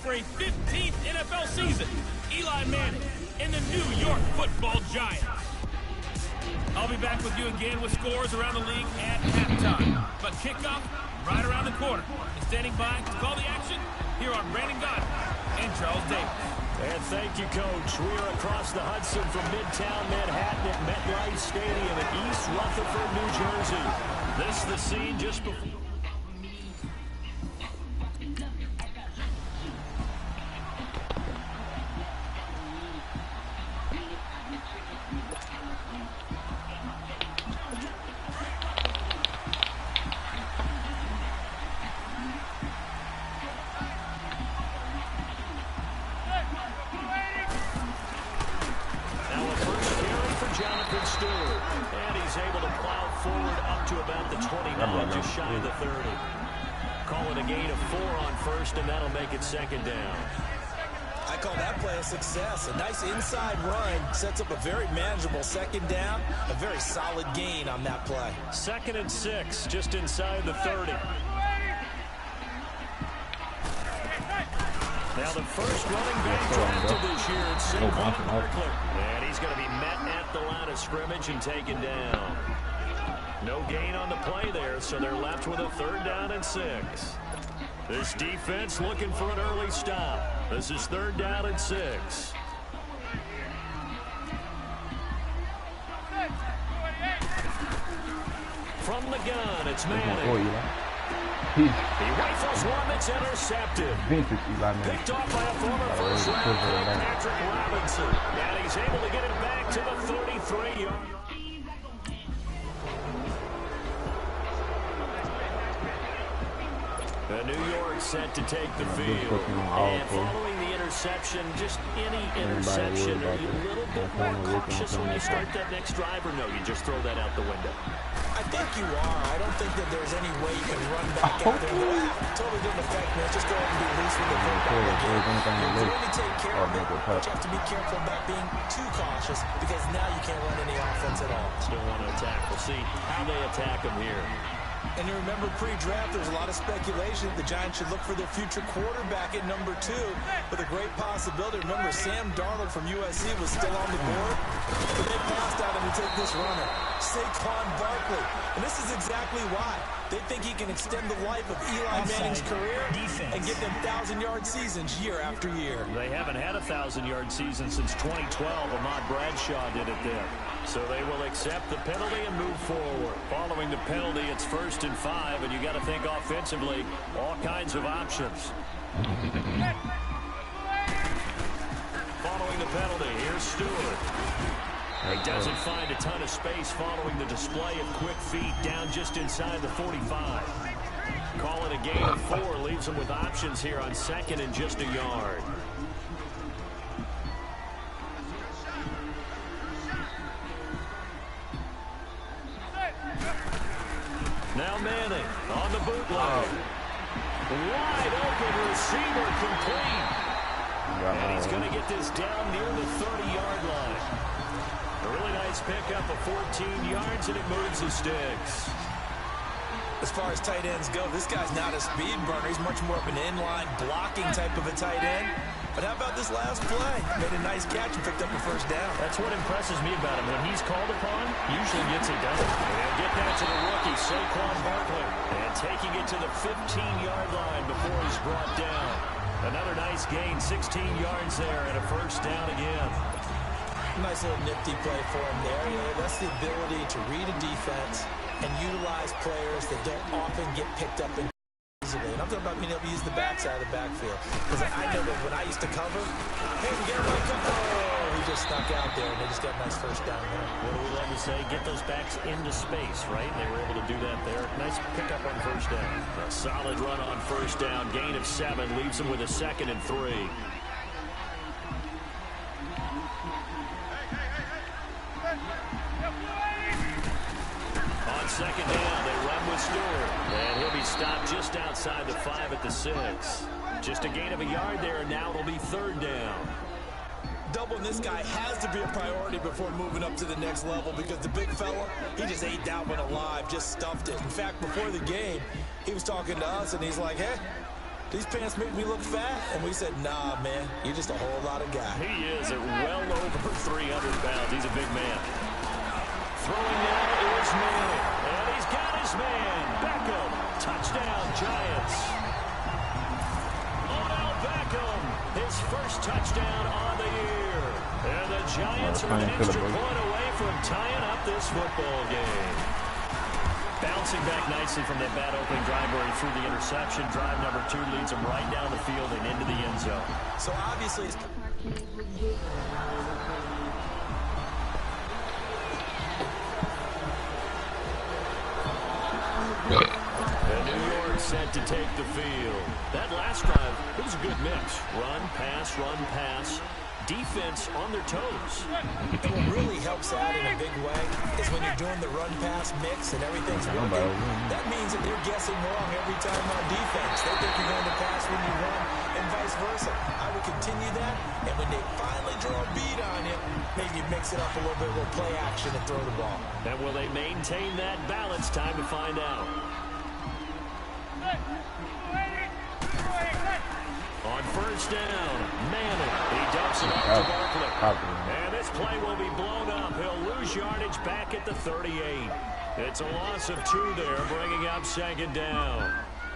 for a 15th NFL season. Eli Manning and the New York Football Giants. I'll be back with you again with scores around the league at halftime. But kickoff right around the corner. And standing by to call the action, here are Brandon Goddard and Charles Davis. And thank you, Coach. We are across the Hudson from Midtown Manhattan at MetLife Stadium in East Rutherford, New Jersey. This is the scene just before... And he's able to plow forward up to about the 29, just shy of the 30. Call it a gain of 4 on first, and that'll make it second down. I call that play a success. A nice inside run sets up a very manageable second down. A very solid gain on that play. 2nd and 6, just inside the 30. Now the first running back drafted this year, it's Saquon Barkley. And he's going to be met at the line of scrimmage and taken down. No gain on the play there, so they're left with a 3rd down and 6. This defense looking for an early stop. This is 3rd down and 6. From the gun, it's Manning. He rifles one that's intercepted. Picked off by a former first-round pick, Patrick Robinson. And he's able to get it back to the 33-yard. New York set to take the field. And following the interception, just any interception, are you a little bit more cautious when you start that next drive, or no, you just throw that out the window? I think you are. I don't think that there's any way you can run back out there. Totally didn't affect me. Let's just go ahead and be loose with the football again. You really take care of it, but you have to be careful about being too cautious because now you can't run any offense at all. Still want to attack. We'll see how they attack him here. And you remember pre-draft, there's a lot of speculation that the Giants should look for their future quarterback at number 2 with a great possibility. Remember, Sam Darnold from USC was still on the board, but they passed on him to take this runner, Saquon Barkley. And this is exactly why. They think he can extend the life of Eli Manning's career and get them 1,000-yard seasons year after year. They haven't had a 1,000-yard season since 2012. Ahmad Bradshaw did it then. So they will accept the penalty and move forward. Following the penalty, it's 1st and 5, and you got to think offensively, all kinds of options. Following the penalty, here's Stewart. He doesn't find a ton of space following the display of quick feet down just inside the 45. Call it a gain of 4, leaves him with options here on 2nd and just a yard. Now Manning on the bootleg. Wide open receiver complete. And he's going to get this down near the 30-yard line. A really nice pickup of 14 yards, and it moves the sticks. As far as tight ends go, this guy's not a speed burner. He's much more of an inline blocking type of a tight end. But how about this last play? Made a nice catch and picked up a 1st down. That's what impresses me about him. When he's called upon, usually gets it done. And getting that to the rookie, Saquon Barkley. And taking it to the 15-yard line before he's brought down. Another nice gain, 16 yards there, and a 1st down again. Nice little nifty play for him there. That's the ability to read a defense and utilize players that don't often get picked up in easily. And I'm talking about being able to use the backside of the backfield. Because I know that when I used to cover, hey, we get him right cover. Oh, he just snuck out there, and they just got a nice 1st down there. What do we love to say? Get those backs into space, right? They were able to do that there. Nice pickup on 1st down. A solid run on 1st down. Gain of 7 leaves him with a 2nd and 3. On 2nd down, they run with Stewart. And he'll be stopped just outside the 5 at the 6. Just a gain of a yard there, and now it'll be 3rd down. Doubling this guy has to be a priority before moving up to the next level because the big fella, he just ate that one alive, just stuffed it. In fact, before the game, he was talking to us, and he's like, hey, these pants make me look fat. And we said, nah, man, you're just a whole lot of guy. He is at well over 300 pounds. He's a big man. Throwing now is Manning. And he's got his man. Beckham. Touchdown, Giants. Odell Beckham. His first touchdown on the year. And the Giants are an extra point away from tying up this football game. Bouncing back nicely from that bad opening drive where he threw the interception. Drive number 2 leads him right down the field and into the end zone. So obviously it's... And New York set to take the field. That last drive, it was a good mix. Run, pass. Defense on their toes. And what really helps out in a big way is when you're doing the run-pass mix and everything's working. That means that they're guessing wrong every time on defense. They think you're going to pass when you run and vice versa. I would continue that, and when they finally draw a beat on you, maybe mix it up a little bit with play action and throw the ball. And will they maintain that balance? Time to find out. On first down, Manning. He dumps it off to Barkley. And this play will be blown up. He'll lose yardage back at the 38. It's a loss of 2 there, bringing up second down.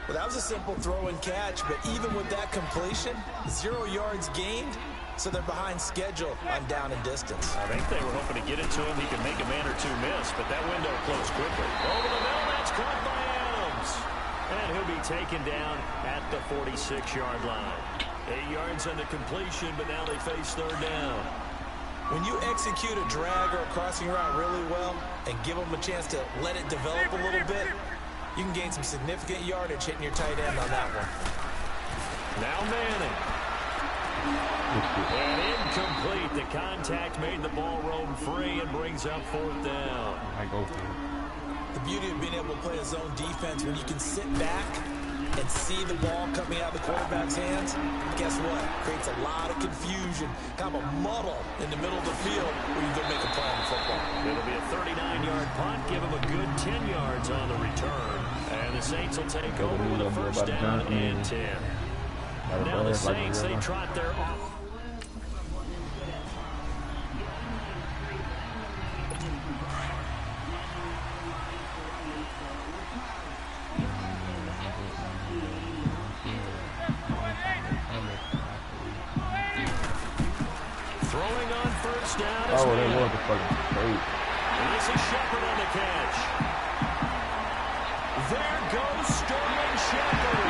Well, that was a simple throw and catch, but even with that completion, 0 yards gained, so they're behind schedule on down and distance. I think they were hoping to get it to him. He could make a man or 2 miss, but that window closed quickly. Over the middle, that's caught by Adams. And he'll be taken down at the 46-yard line. 8 yards on the completion, but now they face third down. When you execute a drag or a crossing route really well and give them a chance to let it develop a little bit, you can gain some significant yardage hitting your tight end on that one. Now Manning. And incomplete. The contact made the ball roam free and brings up fourth down. The beauty of being able to play a zone defense when you can sit back and see the ball coming out of the quarterback's hands, guess what? Creates a lot of confusion, kind of a muddle in the middle of the field where you go make a play on football. It'll be a 39-yard punt, give him a good 10 yards on the return. And the Saints will take over with a first down and 10. Now the Saints, they trot their off. Throwing on first down. Oh, they want the fucking straight. And this is Shepard on the catch. There goes Sterling Shepard.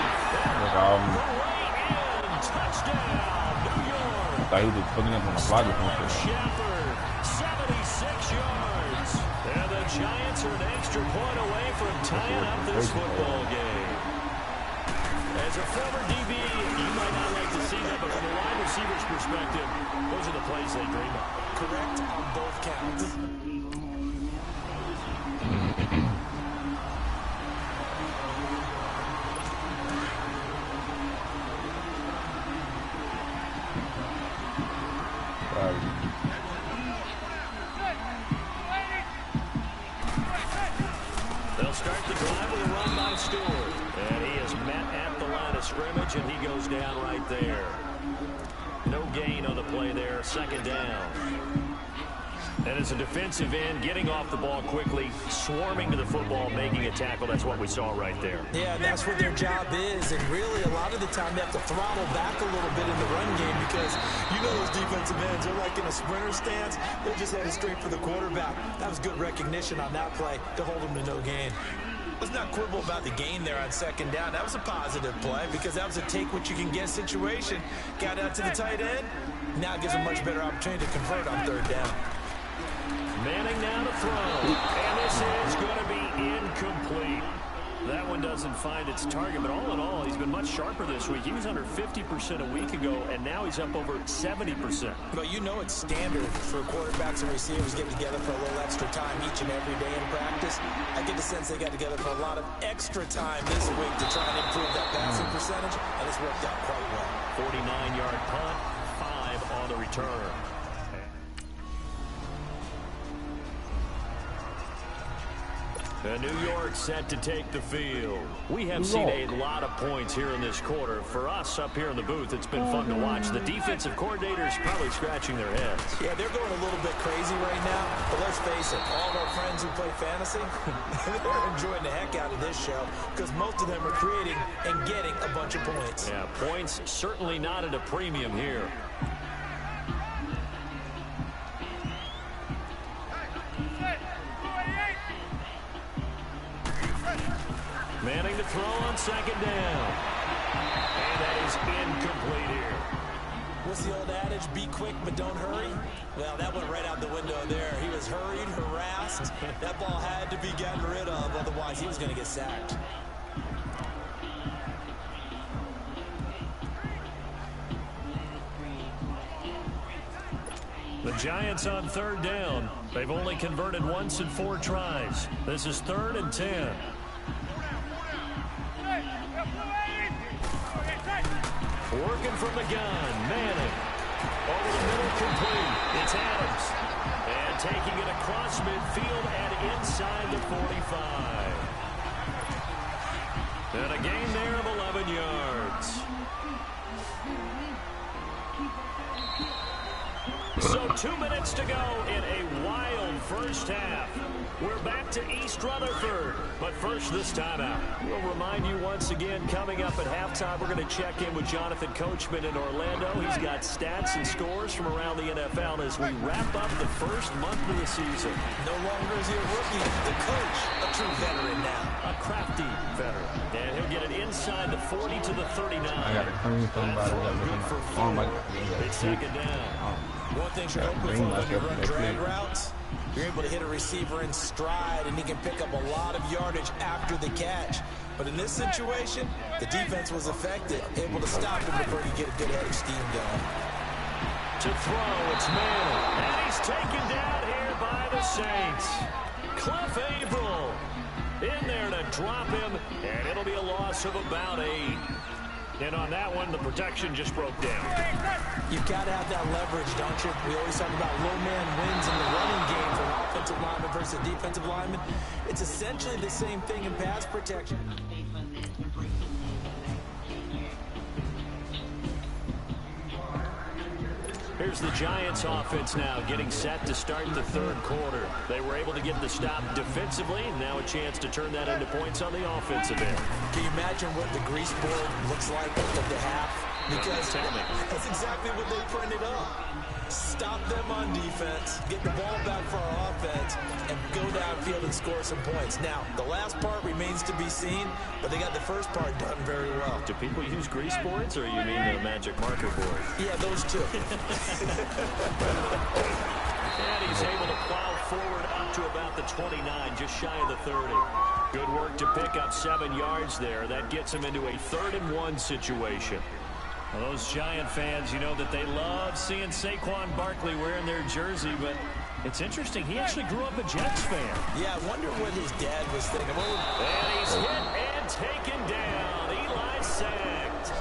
Right in. Touchdown, New York. I thought he was putting up on the block or something. Shepard, 76 yards. And the Giants are an extra point away from tying up this football game. As a former DB, you might not like to see that, but from a wide receiver's perspective, those are the plays they dream of. Correct on both counts. They'll start the drive with a run by Stewart. And he is met at the line of scrimmage, and he goes down right there. No gain on the play there, second down. And as a defensive end, getting off the ball quickly, swarming to the football, making a tackle, that's what we saw right there. Yeah, that's what their job is, and really a lot of the time they have to throttle back a little bit in the run game because you know those defensive ends are like in a sprinter stance. They're just headed straight for the quarterback. That was good recognition on that play to hold them to no gain. Let's not quibble about the gain there on second down. That was a positive play because that was a take-what-you-can-get situation. Got out to the tight end. Now gives a much better opportunity to convert on third down. Manning now to throw. And this is going to be incomplete. That one doesn't find its target, but all in all, he's been much sharper this week. He was under 50% a week ago, and now he's up over 70%. But you know it's standard for quarterbacks and receivers getting together for a little extra time each and every day in practice. I get the sense they got together for a lot of extra time this week to try and improve that passing percentage, and it's worked out quite well. 49-yard punt, 5 on the return. And New York set to take the field. We have seen a lot of points here in this quarter. For us up here in the booth, it's been fun to watch. The defensive coordinators probably scratching their heads. Yeah, they're going a little bit crazy right now. But let's face it, all of our friends who play fantasy, they're enjoying the heck out of this show because most of them are creating and getting a bunch of points. Yeah, points certainly not at a premium here. Manning to throw on second down. And that is incomplete here. What's the old adage? Be quick, but don't hurry? Well, that went right out the window there. He was hurried, harassed. That ball had to be gotten rid of, otherwise he was going to get sacked. The Giants on third down. They've only converted once in 4 tries. This is 3rd and 10. Working from the gun, Manning. Over the middle, complete. It's Adams. And taking it across midfield and inside the 45. And a gain there of 11 yards. So 2 minutes to go in a wild first half. We're back to East Rutherford. But first, this timeout. We'll remind you once again, coming up at halftime, we're going to check in with Jonathan Coachman in Orlando. He's got stats and scores from around the NFL as we wrap up the first month of the season. No longer is he a rookie. The coach, a true veteran now. A crafty veteran. And he'll get it inside the 40 to the 39. I got to clean somebody Good for 4. It's second down. One thing you're hoping for when you run drag routes, you're able to hit a receiver in stride, and he can pick up a lot of yardage after the catch. But in this situation, the defense was effective, able to stop him before he get a good head of steam going. To throw, it's Manning. And he's taken down here by the Saints. Cliff Averill in there to drop him, and it'll be a loss of about 8. And on that one, the protection just broke down. You've got to have that leverage, don't you? We always talk about low man wins in the running game for an offensive lineman versus defensive lineman. It's essentially the same thing in pass protection. Here's the Giants offense now getting set to start the 3rd quarter. They were able to get the stop defensively, and now a chance to turn that into points on the offensive end. Can you imagine what the grease board looks like at the half? Because that's exactly what they printed up. Stop them on defense, get the ball back for our offense, and go downfield and score some points. Now, the last part remains to be seen, but they got the first part done very well. Do people use grease boards, or you mean the magic marker board? Yeah, those two. And he's able to plow forward up to about the 29, just shy of the 30. Good work to pick up 7 yards there. That gets him into a 3rd and 1 situation. Well, those Giant fans, you know that they love seeing Saquon Barkley wearing their jersey, but it's interesting. He actually grew up a Jets fan. Yeah, I wonder what his dad was thinking. And he's hit and taken down. Eli sacked.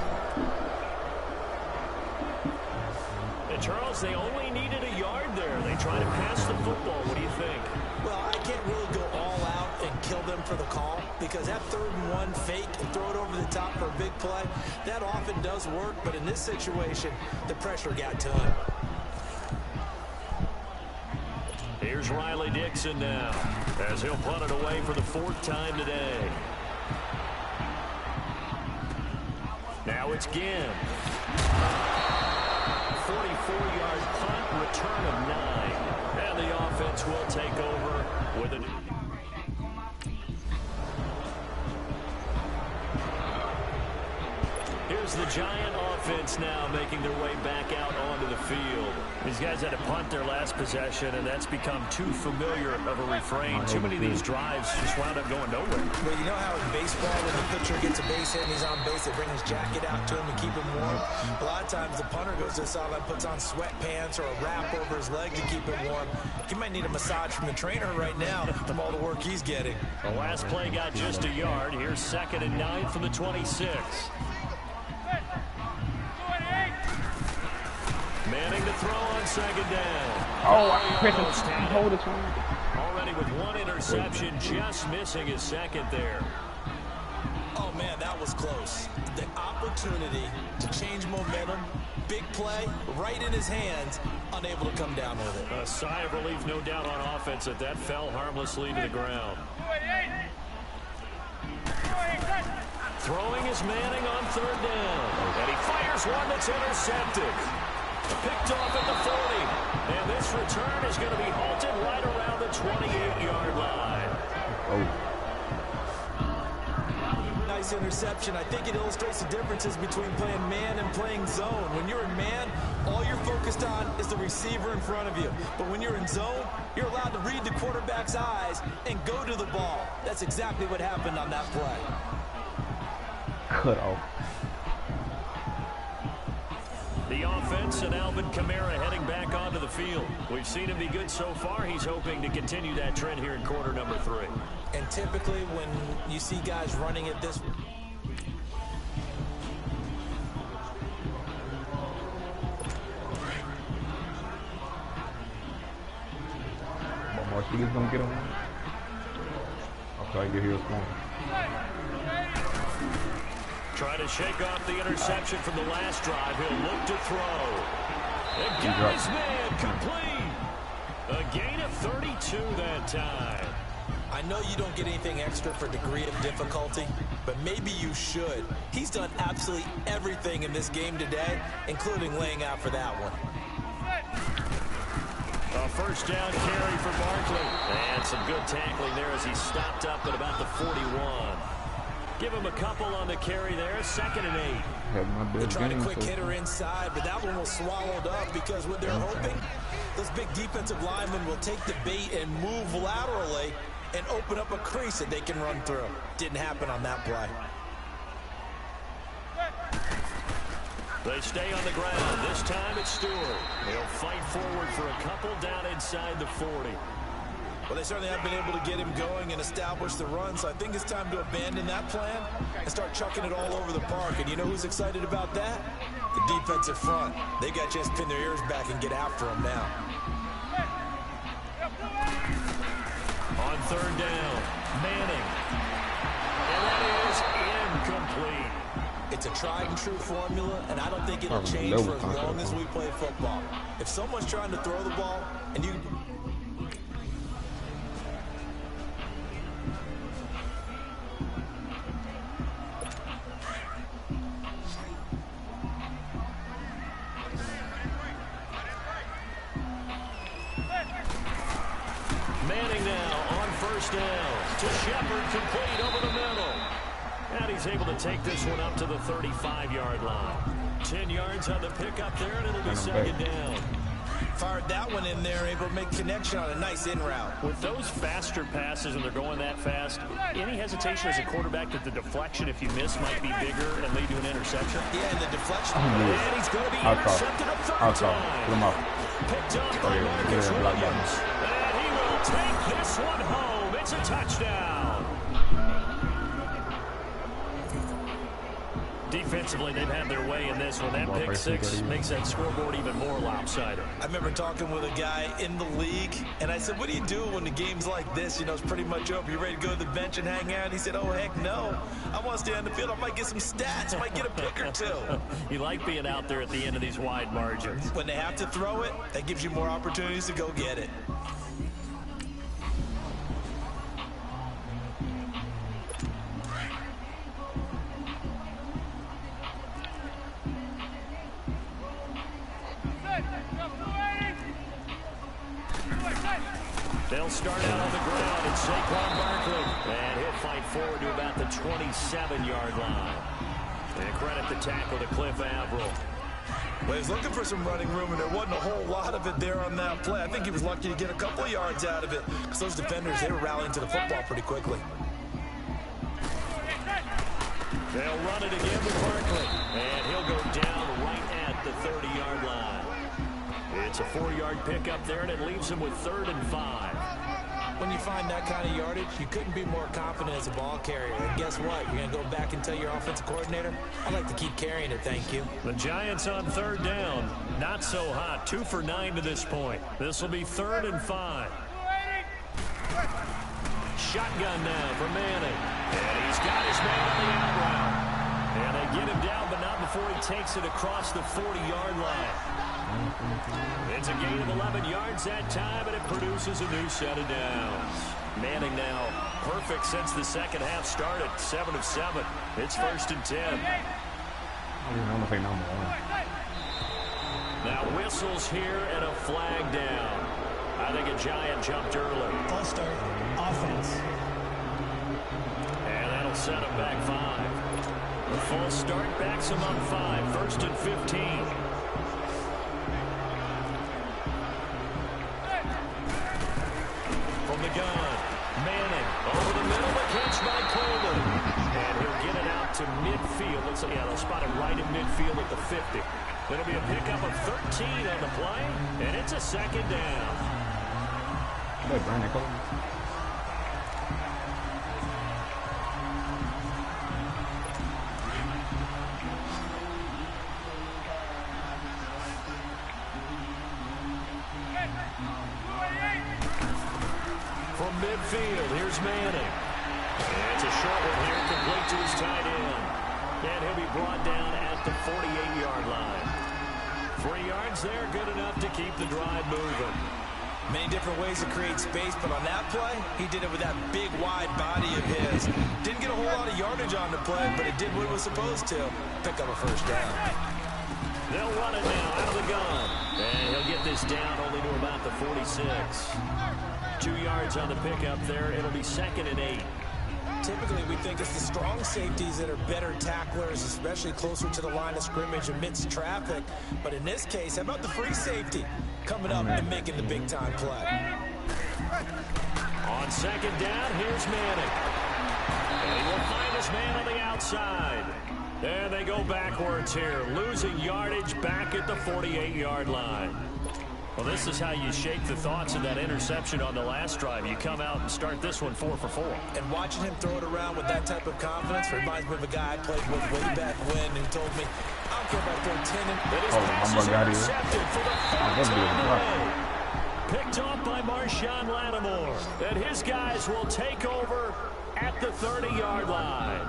And Charles, they only needed a yard there. They tried to pass the football. What do you think? Well, I can't really go all out and kill them for the call because that 3rd and 1 fake and throw it over the top for a big play, that often does work. But in this situation, the pressure got to him. Here's Riley Dixon now as he'll punt it away for the 4th time today. Now it's Ginn. 44-yard punt, return of 9. And the offense will take over with a... Here's the Giant offense now making their way back out onto the field. These guys had to punt their last possession, and that's become too familiar of a refrain. Too many of these drives just wound up going nowhere. Well, you know how in baseball, when the pitcher gets a base hit and he's on base, they bring his jacket out to him to keep him warm. A lot of times the punter goes to the sideline, puts on sweatpants or a wrap over his leg to keep him warm. He might need a massage from the trainer right now from all the work he's getting. The last play got just a yard. Here's 2nd and 9 from the 26. Manning to throw on 2nd down. Oh, I pressed it. Hold it. Already with one interception, just missing his second there. Oh, man, that was close. The opportunity to change momentum, big play, right in his hands, unable to come down with it. A sigh of relief, no doubt, on offense that fell harmlessly to the ground. Throwing is Manning on third down. And he fires one that's intercepted. Picked off at the 40. And this return is going to be halted right around the 28-yard line. Oh. Nice interception. I think it illustrates the differences between playing man and playing zone. When you're in man, all you're focused on is the receiver in front of you. But when you're in zone, you're allowed to read the quarterback's eyes and go to the ball. That's exactly what happened on that play. Cut off. The offense and Alvin Kamara heading back onto the field. We've seen him be good so far. He's hoping to continue that trend here in quarter number 3. And typically when you see guys running at this... One more she's gonna get him. I'll try to get here as well. Trying to shake off the interception from the last drive. He'll look to throw. And got his man complete. A gain of 32 that time. I know you don't get anything extra for degree of difficulty, but maybe you should. He's done absolutely everything in this game today, including laying out for that one. A first down carry for Barkley. And some good tackling there as he stopped up at about the 41. Give him a couple on the carry there. 2nd and 8. They tried a quick hitter inside, but that one was swallowed up because what they're hoping, those big defensive linemen will take the bait and move laterally and open up a crease that they can run through. Didn't happen on that play. They stay on the ground. This time it's Stewart. He'll fight forward for a couple down inside the 40. Well, they certainly have been able to get him going and establish the run, so I think it's time to abandon that plan and start chucking it all over the park. And you know who's excited about that? The defensive front. They got a chance to pin their ears back and get after him now. On third down, Manning. And that is incomplete. It's a tried and true formula, and I don't think it'll change for as long as we play football. If someone's trying to throw the ball and you... Manning now on first down to Shepard, complete over the middle. And he's able to take this one up to the 35-yard line. 10 yards on the pickup there, and it'll be 2nd down. Fired that one in there, able to make connection on a nice in route. With those faster passes and they're going that fast, any hesitation as a quarterback that the deflection, if you miss, might be bigger and lead to an interception? Yeah, and the deflection. And he's going to be intercepted a third time. Picked up by Marcus Williams. And he will take this one home. It's a touchdown. Defensively, they've had their way in this one. That pick six makes that scoreboard even more lopsided. I remember talking with a guy in the league, and I said, what do you do when the game's like this? You know, it's pretty much over. You ready to go to the bench and hang out? He said, oh, heck no. I want to stay on the field. I might get some stats. I might get a pick or two. You like being out there at the end of these wide margins. When they have to throw it, that gives you more opportunities to go get it. They'll start out on the ground, and Saquon Barkley. And he'll fight forward to about the 27-yard line. And credit the tackle to Cliff Averill. Well, he's looking for some running room, and there wasn't a whole lot of it there on that play. I think he was lucky to get a couple of yards out of it, because those defenders, they were rallying to the football pretty quickly. They'll run it again with Barkley. And he'll go down right at the 30-yard line. It's a 4-yard pickup there, and it leaves him with 3rd and 5. When you find that kind of yardage, you couldn't be more confident as a ball carrier. And guess what? You're going to go back and tell your offensive coordinator, I'd like to keep carrying it, thank you. The Giants on 3rd down. Not so hot. 2 for 9 to this point. This will be 3rd and 5. shotgun now for Manning. And he's got his man on the out route. And they get him down, but not before he takes it across the 40-yard line. It's a gain of 11 yards that time, and it produces a new set of downs. Manning now perfect since the second half started. 7 of 7. It's 1st and 10. I'm gonna say number 1. Now whistles here and a flag down. I think a Giant jumped early. False start. Offense. And that'll set him back 5. The false start backs him up 5. 1st and 15. From the gun, Manning over the middle, the catch by Coleman. And he'll get it out to midfield. They'll spot it right in midfield at the 50. It'll be a pickup of 13 on the play, and it's a 2nd down. Hey, Brandon Coleman. From midfield, here's Manning. And it's a short one here, complete to his tight end. And he'll be brought down at the 48-yard line. 3 yards there, good enough to keep the drive moving. Many different ways to create space, but on that play, he did it with that big, wide body of his. Didn't get a whole lot of yardage on the play, but it did what it was supposed to. Pick up a 1st down. They'll run it now out of the gun. And he'll get this down only to about the 46. 2 yards on the pickup there. It'll be 2nd and 8. Typically, we think it's the strong safeties that are better tacklers, especially closer to the line of scrimmage amidst traffic. But in this case, how about the free safety coming up and making the big-time play? On 2nd down, here's Manning. And he will find his man on the outside. And they go backwards here, losing yardage back at the 48-yard line. Well, this is how you shape the thoughts of that interception on the last drive. You come out and start this one 4 for 4. And watching him throw it around with that type of confidence reminds me of a guy I played with way back when who told me, I don't care if I throw 10 and his pass is intercepted for the 4th time today. Picked off by Marshawn Lattimore. And his guys will take over at the 30-yard line.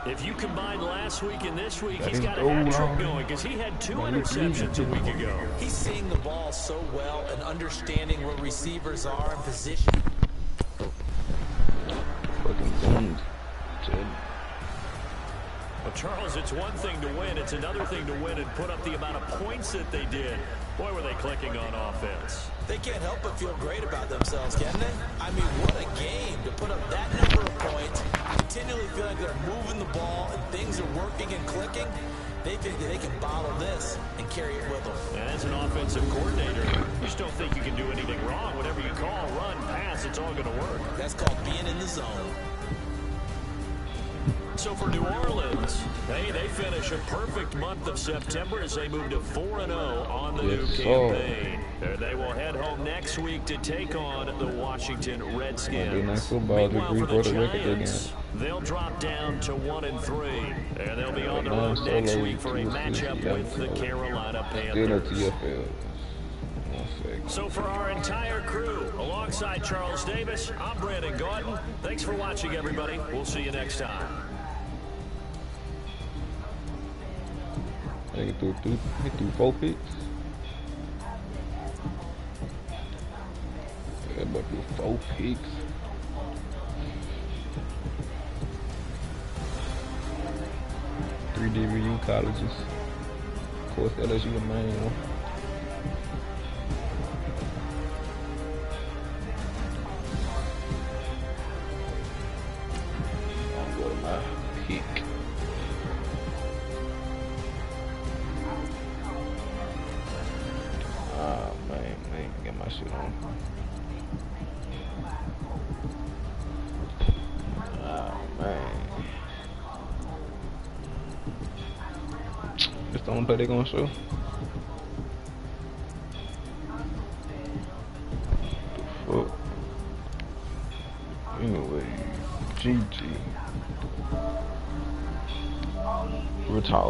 If you combine last week and this week, he's got a hat trick going because he had 2 interceptions a week ago. He's seeing the ball so well and understanding where receivers are in position. Well, Charles, it's one thing to win. It's another thing to win and put up the amount of points that they did. Boy, were they clicking on offense. They can't help but feel great about themselves, can they? I mean, what a game to put up that number of points, continually feel like they're moving the ball and things are working and clicking. They think that they can bottle this and carry it with them. And as an offensive coordinator, you just don't think you can do anything wrong. Whatever you call, run, pass, it's all going to work. That's called being in the zone. So for New Orleans, hey, they finish a perfect month of September as they move to 4-0 on the new campaign. And they will head home next week to take on the Washington Redskins. Meanwhile, for the Giants, they'll drop down to 1-3, and they'll be on the road next week for a matchup with the Carolina Panthers. So for our entire crew, alongside Charles Davis, I'm Brandon Gordon. Thanks for watching, everybody. We'll see you next time. He threw 4 picks. Yeah, but threw 4 picks. Three DBU colleges. Of course, LSU the main one. I'll go to my pick. Get my shit on. Oh man. This the only play they gonna show. Fuck. Anyway, GG. Retire.